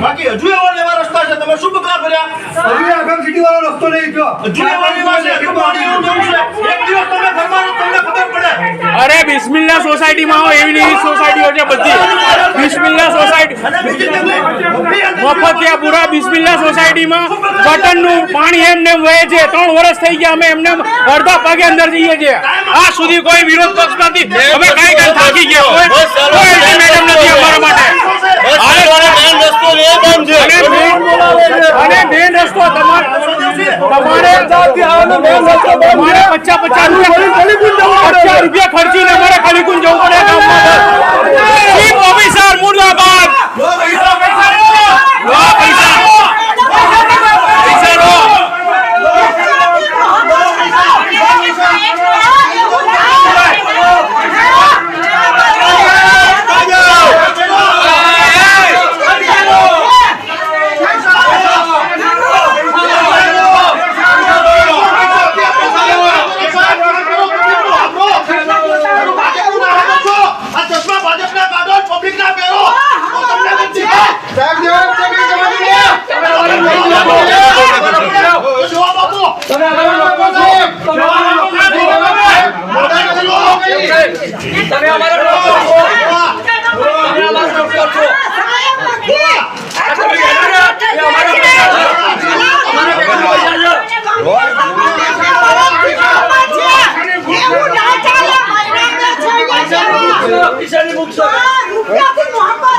બાકી હજુ એવા લેવા રસ્તા છે તમે શું પગલા ભર્યા હજુ આગળ સિટી વાળો રસ્તો નહીં ગયો હજુ એવા લેવા છે હજુ પાણી એવું જવું છે એક દિવસ તમે ફરમાનો તમને ખબર પડે અરે બિસ્મિલ્લા સોસાયટીમાં આવો એવી એવી સોસાયટીઓ છે બધી બિસ્મિલ્લા સોસાયટી મફતિયાપુરા બિસ્મિલ્લા સોસાયટીમાં બટનનું પાણી એમને વહે છે 3 વર્ષ થઈ ગયા અમે એમને અડધા પગે અંદર જઈએ છીએ આ સુધી કોઈ વિરોધ પક્ષ નથી અમે કઈ થાકી ગયા કોઈ મેડમ નથી અમારા માટે અને મેન રસ્તો તમારે 50 રૂપિયા ખર્ચીને અમારે કલીકુંજ જવું પડે ગામમાં ચીફ ઓફિસર મુર્દાબાદ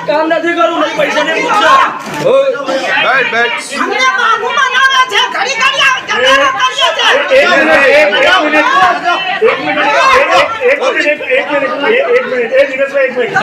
કામ નથી કરવું નહીં પૈસા નહીં એક મિનિટ